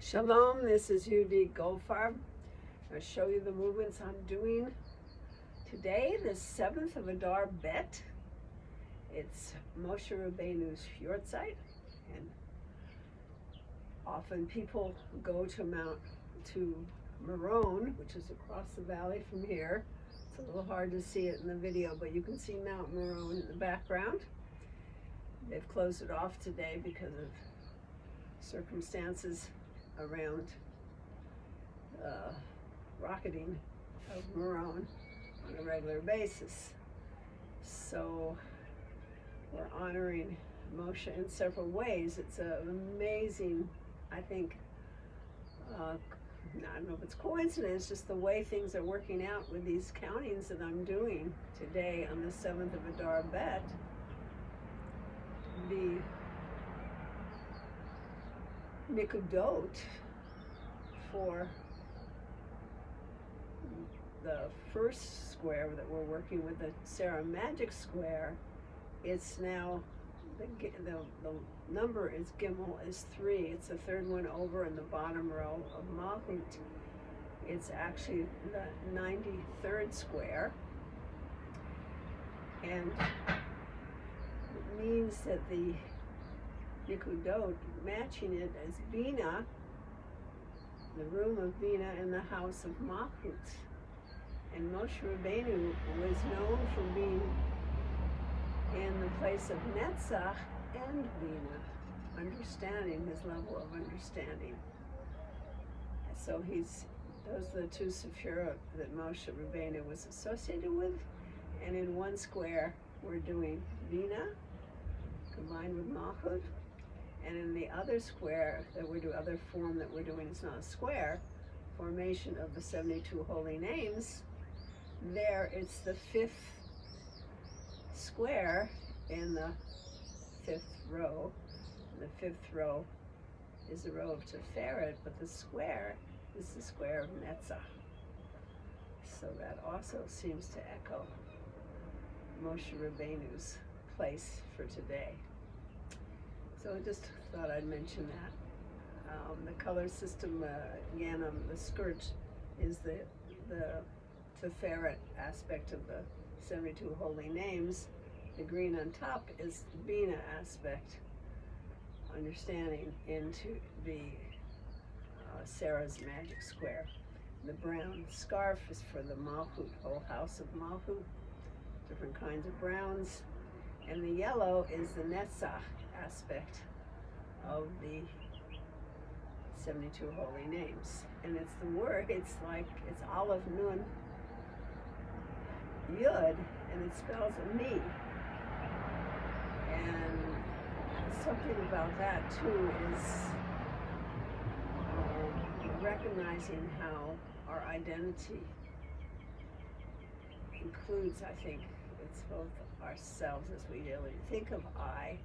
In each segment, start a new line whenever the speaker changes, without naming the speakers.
Shalom, this is Yehudit Goldfarb. I'll show you the movements I'm doing today, the 7th of Adar Bet. It's Moshe Rabbeinu's Yortzeit, and often people go to Meron, which is across the valley from here. It's a little hard to see it in the video, but you can see Mount Meron in the background. They've closed it off today because of circumstances around rocketing of Meron on a regular basis. So we're honoring Moshe in several ways. It's an amazing, I think, I don't know if it's coincidence, just the way things are working out with these countings that I'm doing today on the 7th of Adar Bet. The nikudot for the first square that we're working with, the Tzere magic square, it's now, the number is Gimel is 3. It's the third one over in the bottom row of Malkhut. It's actually the 93rd square, and it means that the nikudot, matching it as Binah, the room of Binah in the house of Malkhut. And Moshe Rabbeinu was known for being in the place of Netzach and Binah, understanding, his level of understanding. So those are the two Sefirot that Moshe Rabbeinu was associated with. And in one square, we're doing Binah combined with Malkhut. And in the other square that we're doing, other form that we're doing, it's not a square, formation of the 72 holy names, there it's the 5th square in the 5th row. The 5th row is the row of Sefirot, but the square is the square of Netzach. So that also seems to echo Moshe Rabbeinu's place for today. So I just thought I'd mention that. The color system, again, on the skirt is the Sefirot aspect of the 72 holy names. The green on top is the Binah aspect, understanding into the Sarah's magic square. The brown scarf is for the Malkhut, whole house of Malkhut, different kinds of browns. And the yellow is the Netzach aspect of the 72 holy names. And it's the word, it's Aleph Nun Yud, and it spells a me. And something about that too is recognizing how our identity includes, I think, it's both ourselves as we really think of I,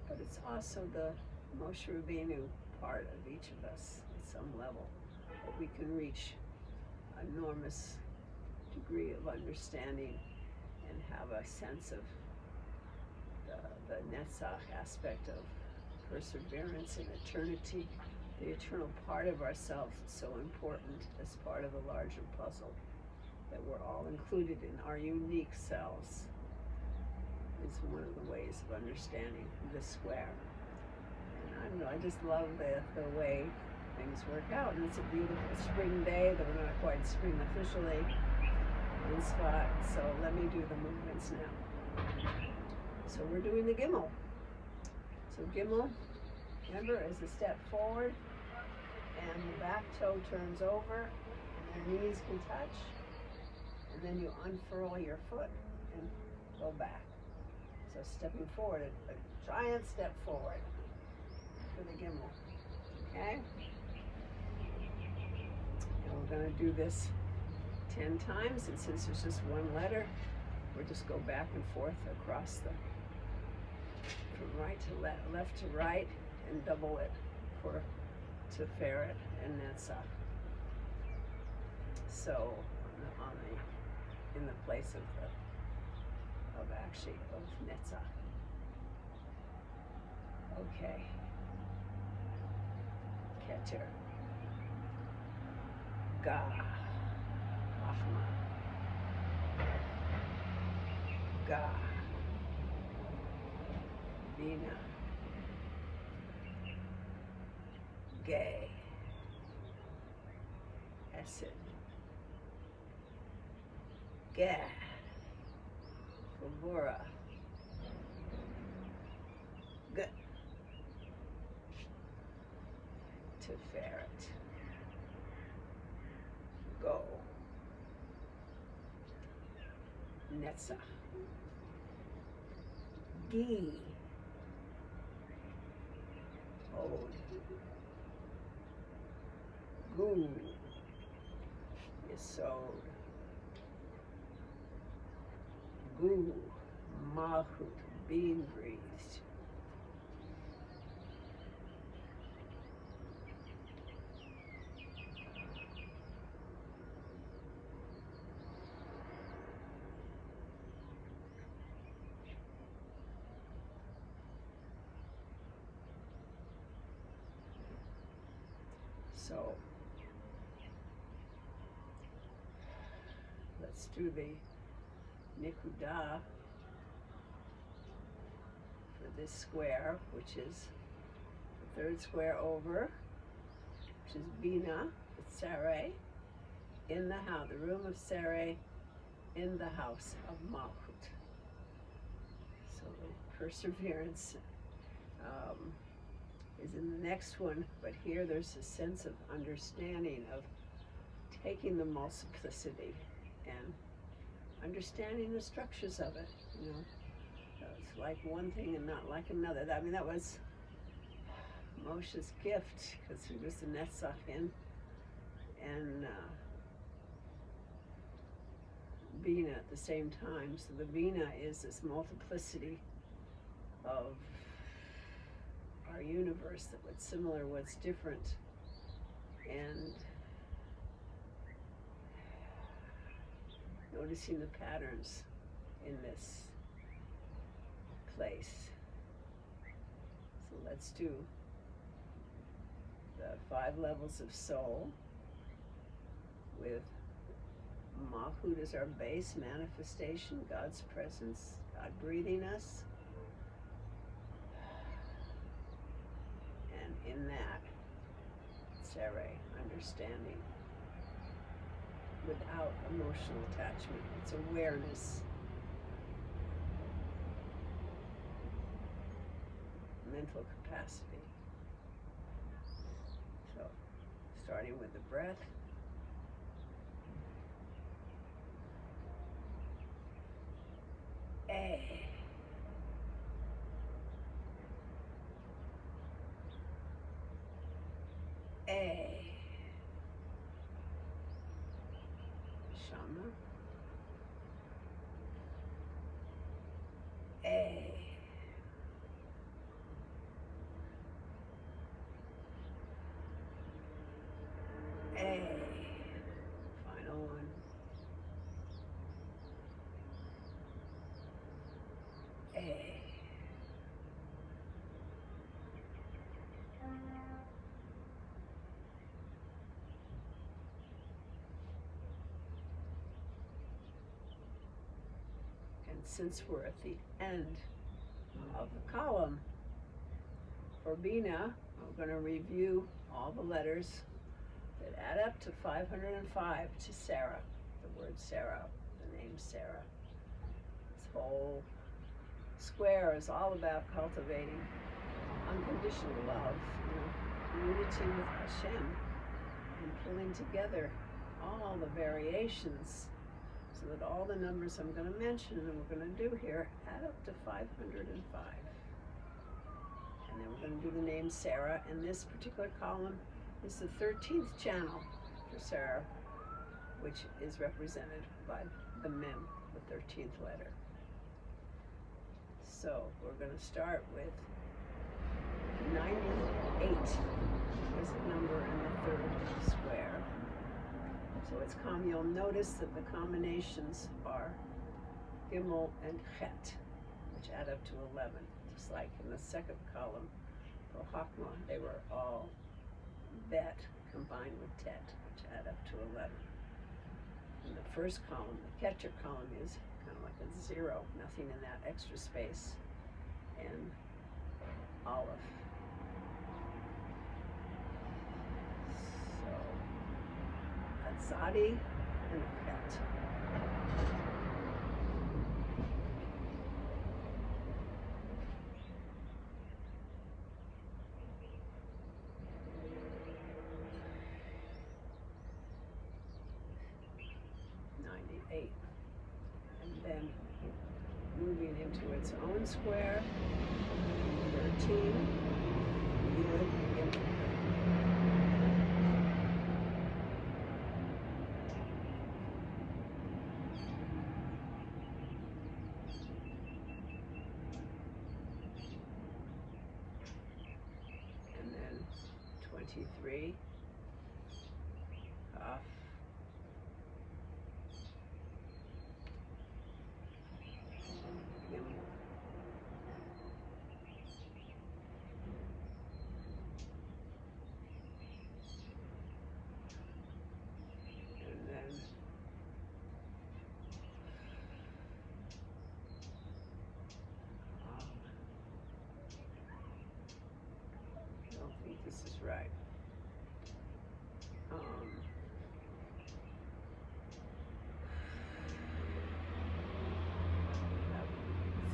but it's also the Moshe Rabbeinu part of each of us at some level, that we can reach an enormous degree of understanding and have a sense of the Netzach aspect of perseverance and eternity. The eternal part of ourselves is so important as part of a larger puzzle, that we're all included in our unique selves. Is one of the ways of understanding this square. And I don't know, I just love the way things work out. And it's a beautiful spring day, though we're not quite spring officially in spot. So let me do the movements now. So we're doing the Gimel. So Gimel, remember, is a step forward, and the back toe turns over, and your knees can touch, and then you unfurl your foot and go back. So stepping forward, a giant step forward for the Gimel, okay? And we're going to do this 10 times, and since there's just one letter, we'll just go back and forth across from right to left to right, and double it for Sefirot and Netzach. So in the place of Netzach. Okay. Keter. Ga, Chachma, Ga, Binah, Gay, Hesed, Gah, Gevurah, G, Tiferet, Go, Netzach, Gi, Od, Gu, Yesod, Gu, Malkhut, being breathed. So let's do the nikudah for this square, which is the third square over, which is Binah, the Tzere, in the house, the room of Tzere, in the house of Malkhut. So the perseverance is in the next one, but here there's a sense of understanding of taking the multiplicity and understanding the structures of it, you know. It's like one thing and not like another. I mean, that was Moshe's gift, because he was the Netzach and Binah at the same time. So the Binah is this multiplicity of our universe, that what's similar, what's different, and noticing the patterns in this place. So let's do the 5 levels of soul, with Malkhut as our base manifestation, God's presence, God breathing us. And in that, Tzere, understanding without emotional attachment. It's awareness. Mental capacity. So, starting with the breath. A. A. Shama. A. A. Final one. A. And since we're at the end of the column for Binah, we're going to review all the letters that add up to 505 to Sarah, the word Sarah, the name Sarah. This whole square is all about cultivating unconditional love, unity with Hashem, and pulling together all the variations so that all the numbers I'm going to mention and we're going to do here add up to 505. And then we're going to do the name Sarah, and this particular column is the 13th channel for Sarah, which is represented by the Mem, the 13th letter. So we're going to start with 98 is the number in the third square. So it's you'll notice that the combinations are Gimel and Chet, which add up to 11, just like in the second column for Chachma, they were all Bet combine with Tet, which add up to 11. In the first column, the Keter column, is kind of like a 0, nothing in that extra space, and Aleph. So, a Tzadi and a Pet. And then moving into its own square, 13, Yud, Gimel. And then 23, Kaf. This is right.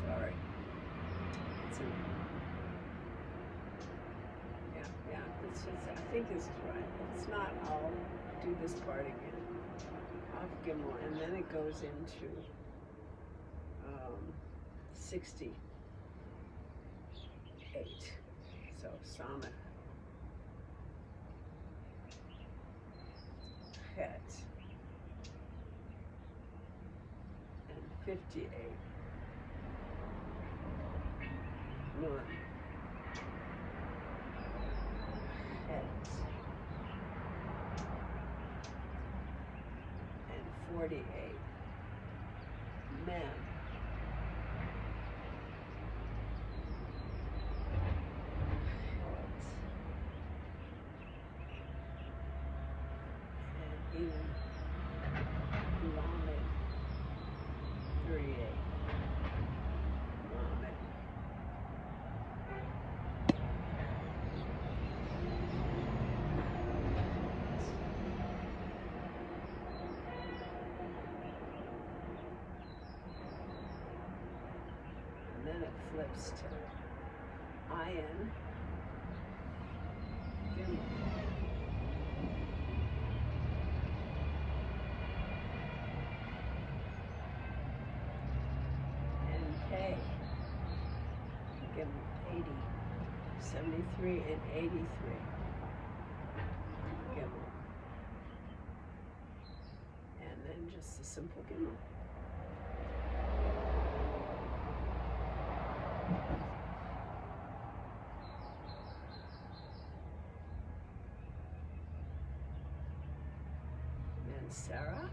Sorry. I think this is right. If it's not, I'll do this part again. Off Gimel, and then it goes into 68. So Samech. Het, and 58. Nun. Het, and 48. Mem. In Lamed, 38. Lamed. And then it flips to Ayin, Gimel. Okay, give them 80, 73, and 83. Give them. And then just a simple gimel. And then Sarah.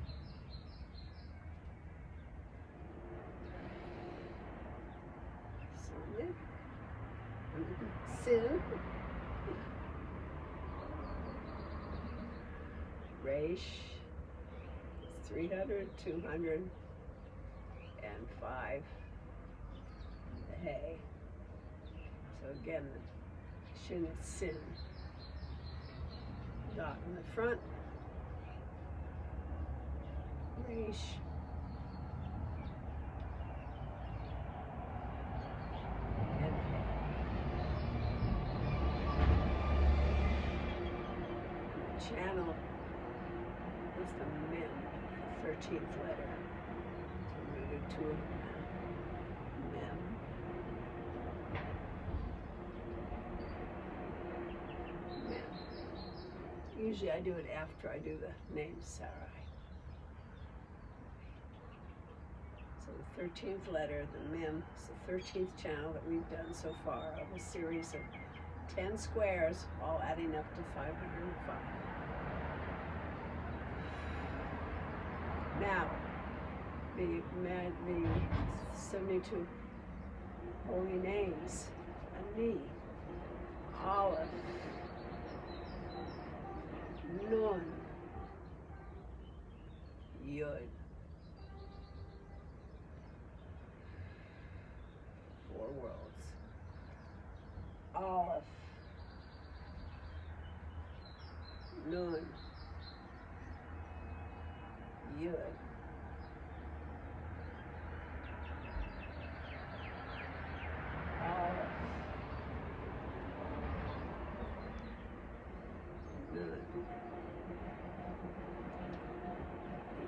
Sin, Reish, 300, 205, the Hay. So again, the Shin is Sin. Dot in the front, Reish, channel is the Mem, 13th letter. So we do 2 of them. Mem. Mem. Usually I do it after I do the name Sarai. So the 13th letter, the Mem, is the 13th channel that we've done so far of a series of 10 squares, all adding up to 505. Now, the 72 holy names, Ani, Aleph, Nun, Yud, Aleph, Nun,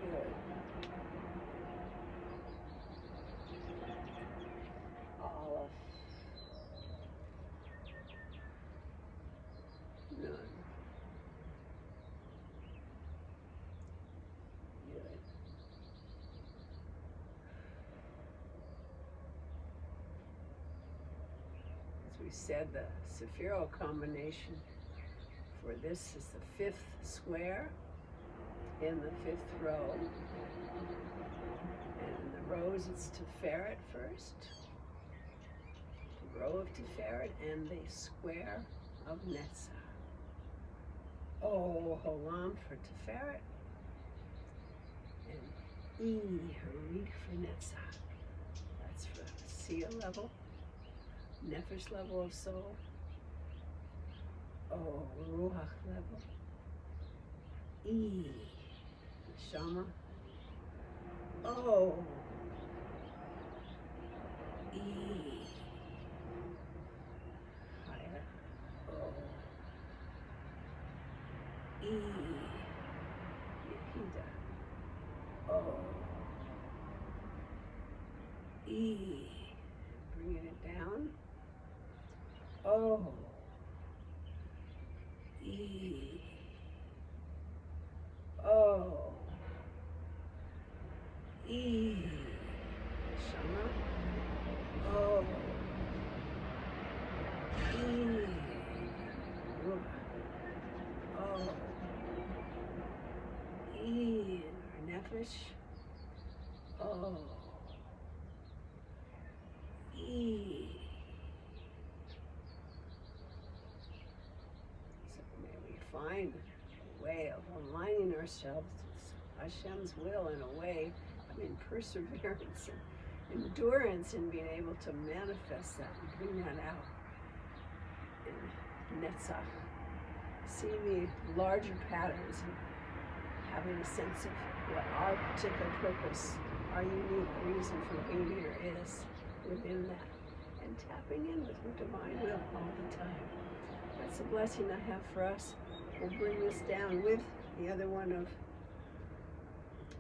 Yud, Aleph, Nun, Yud. As we said, the Sefirot combination for this is the fifth square in the fifth row. And in the rows, it's Tiferet first, the row of Tiferet, and the square of Netzach. Oh, Holam for Tiferet, and Harid for Netzach. That's for Sia level, Nefesh level of soul. Oh, Ruach level. Neshama. Oh. Higher. Oh. Yehida. Oh. Bringing it down. Oh. Oh. Shama. Oh. Ruach. Oh. Nefesh. Oh. So may we find a way of aligning ourselves with Hashem's will in a way, perseverance and endurance in being able to manifest that and bring that out in Netzach. Seeing the larger patterns and having a sense of what our particular purpose, our unique reason for being here is within that, and tapping in with the divine will all the time. That's a blessing I have for us. We'll bring this down with the other one of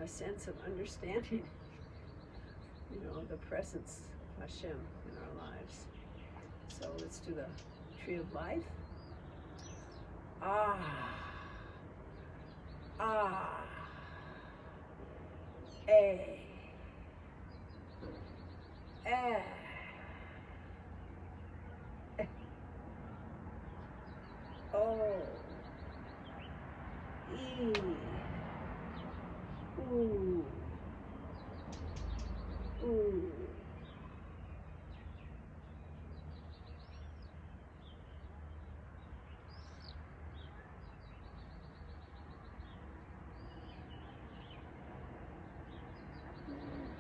a sense of understanding, the presence of Hashem in our lives. So let's do the tree of life.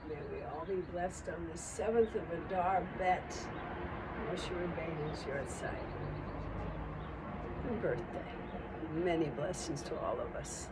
May we all be blessed on the 7th of Adar Bet, Moshe Rabbeinu's Yortzeit, and birthday. Many blessings to all of us.